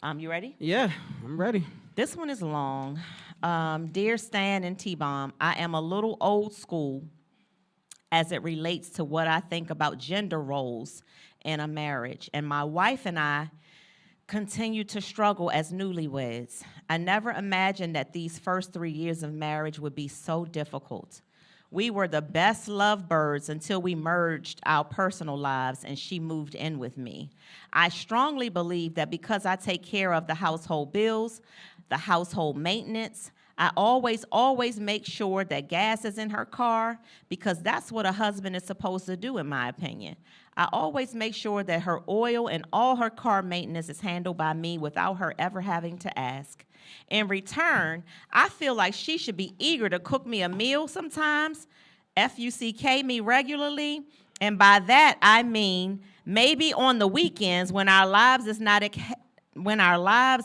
You ready? Yeah, I'm ready. This one is long. Dear Stan and T-Bomb, I am a little old school as it relates to what I think about gender roles in a marriage. And my wife and I continue to struggle as newlyweds. I never imagined that these first 3 years of marriage would be so difficult. We were the best lovebirds until we merged our personal lives and she moved in with me. I strongly believe that because I take care of the household bills, the household maintenance, I always make sure that gas is in her car because that's what a husband is supposed to do, in my opinion. I always make sure that her oil and all her car maintenance is handled by me without her ever having to ask. In return, I feel like she should be eager to cook me a meal sometimes, FUCK me regularly, and by that I mean maybe on the weekends when our lives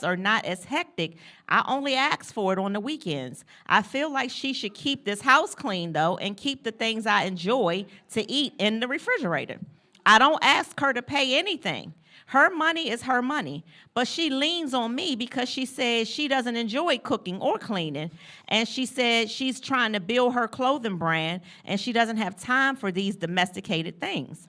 are not as hectic, I only ask for it on the weekends. I feel like she should keep this house clean, though, and keep the things I enjoy to eat in the refrigerator. I don't ask her to pay anything. Her money is her money, but she leans on me because she says she doesn't enjoy cooking or cleaning, and she said she's trying to build her clothing brand, and she doesn't have time for these domesticated things.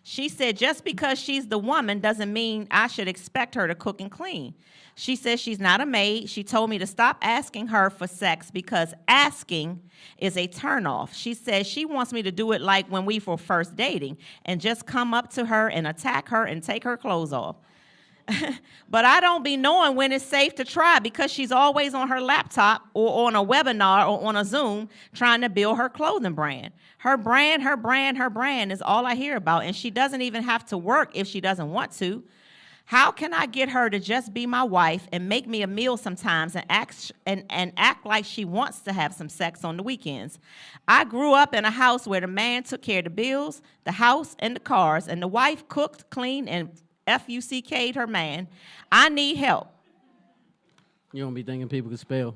She said just because she's the woman doesn't mean I should expect her to cook and clean. She says she's not a maid. She told me to stop asking her for sex because asking is a turnoff. She says she wants me to do it like when we were first dating and just come up to her and attack her and take her clothes off. But I don't be knowing when it's safe to try because she's always on her laptop or on a webinar or on a Zoom trying to build her clothing brand. Her brand is all I hear about, and she doesn't even have to work if she doesn't want to. How can I get her to just be my wife and make me a meal sometimes and act like she wants to have some sex on the weekends? I grew up in a house where the man took care of the bills, the house, and the cars, and the wife cooked, cleaned, and FUCK'd her man. I need help. You don't be thinking people can spell.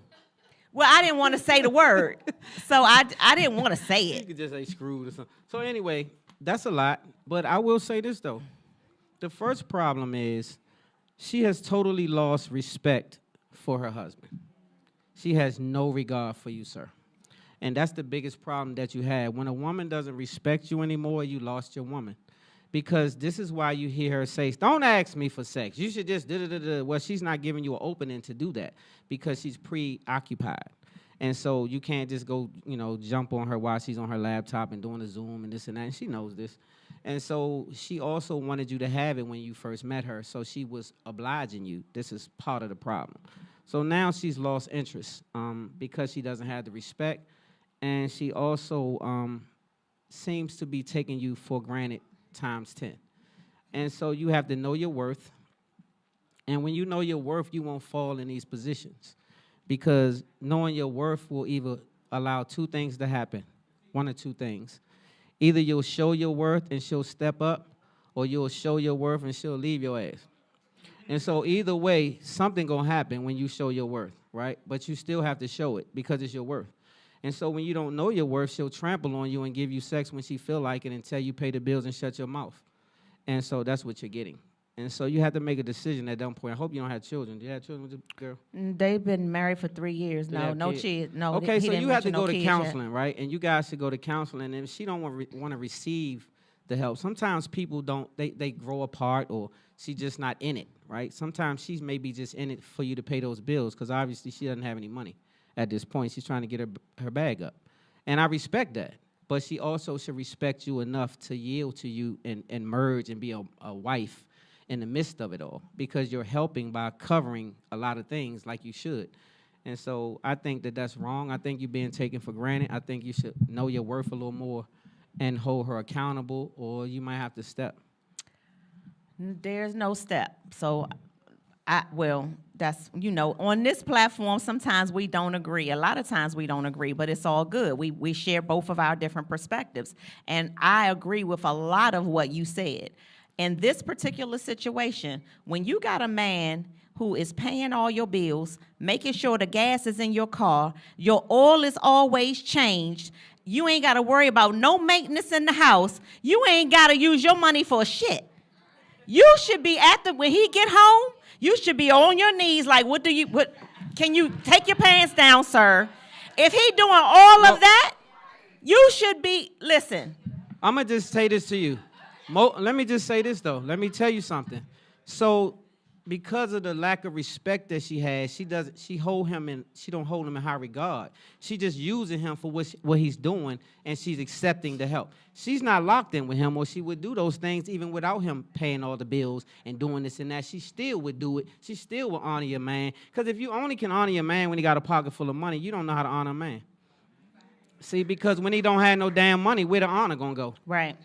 Well, I didn't want to say the word, so I didn't want to say You it. could just say screwed or something. So anyway, that's a lot. But I will say this, though. The first problem is she has totally lost respect for her husband. She has no regard for you, sir. And that's the biggest problem that you have. When a woman doesn't respect you anymore, you lost your woman. Because this is why you hear her say, don't ask me for sex. You should just da-da-da-da. Well, she's not giving you an opening to do that because she's preoccupied. And so you can't just go, jump on her while she's on her laptop and doing a Zoom and this and that. And she knows this. And so she also wanted you to have it when you first met her. So she was obliging you. This is part of the problem. So now she's lost interest because she doesn't have the respect. And she also seems to be taking you for granted times 10. And so you have to know your worth. And when you know your worth, you won't fall in these positions. Because knowing your worth will either allow two things to happen, one or two things. Either you'll show your worth and she'll step up, or you'll show your worth and she'll leave your ass. And so either way, something gonna happen when you show your worth, right? But you still have to show it because it's your worth. And so when you don't know your worth, she'll trample on you and give you sex when she feel like it until you pay the bills and shut your mouth. And so that's what you're getting. And so you have to make a decision at that point. I hope you don't have children. Do you have children with the girl? They've been married for 3 years. No kids. No. Okay, he so didn't you have to mention no go to kids counseling, yet. right? And you guys should go to counseling. And if she don't want to receive the help, sometimes people don't, they grow apart or she's just not in it, right? Sometimes she's maybe just in it for you to pay those bills because obviously she doesn't have any money at this point. She's trying to get her bag up. And I respect that. But she also should respect you enough to yield to you and merge and be a wife in the midst of it all because you're helping by covering a lot of things like you should. And so I think that that's wrong. I think you're being taken for granted. I think you should know your worth a little more and hold her accountable, or you might have to step. There's no step. So, that's, on this platform, sometimes we don't agree. A lot of times we don't agree, but it's all good. We share both of our different perspectives. And I agree with a lot of what you said. In this particular situation, when you got a man who is paying all your bills, making sure the gas is in your car, your oil is always changed, you ain't got to worry about no maintenance in the house, you ain't got to use your money for shit. You should be when he get home, You should be on your knees like, what can you take your pants down, sir? If he doing all of that, you should be, listen. I'm going to just say this to you. Let me just say this, though. Let me tell you something. So, because of the lack of respect that she has, she don't hold him in high regard. She just using him for what he's doing, and she's accepting the help. She's not locked in with him, or she would do those things even without him paying all the bills and doing this and that. She still would do it. She still would honor your man. Because if you only can honor your man when he got a pocket full of money, you don't know how to honor a man. See, because when he don't have no damn money, where the honor gonna go? Right.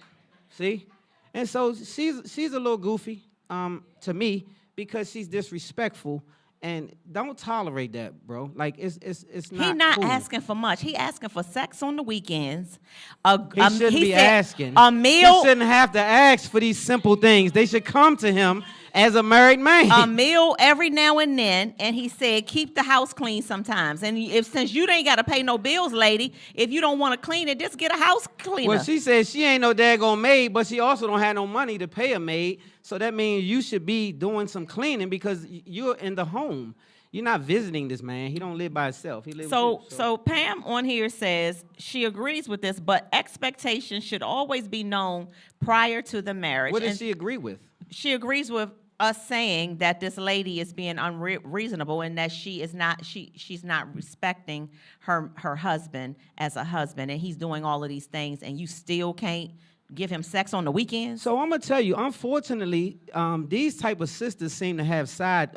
See? And so she's a little goofy to me, because she's disrespectful, and don't tolerate that, bro. Like, it's not He not cool. asking for much. He asking for sex on the weekends. He shouldn't be asking. A meal. He shouldn't have to ask for these simple things. They should come to him as a married man. A meal every now and then, and he said, keep the house clean sometimes. And since you ain't got to pay no bills, lady, if you don't want to clean it, just get a house cleaner. Well, she said she ain't no daggone maid, but she also don't have no money to pay a maid. So that means you should be doing some cleaning because you're in the home. You're not visiting this man. He don't live by himself. He lives with you. So Pam on here says she agrees with this, but expectations should always be known prior to the marriage. What does she agree with? She agrees with us saying that this lady is being unreasonable and that she's not respecting her husband as a husband, and he's doing all of these things, and you still can't give him sex on the weekends. So I'm gonna tell you, unfortunately, these type of sisters seem to have side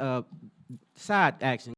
action.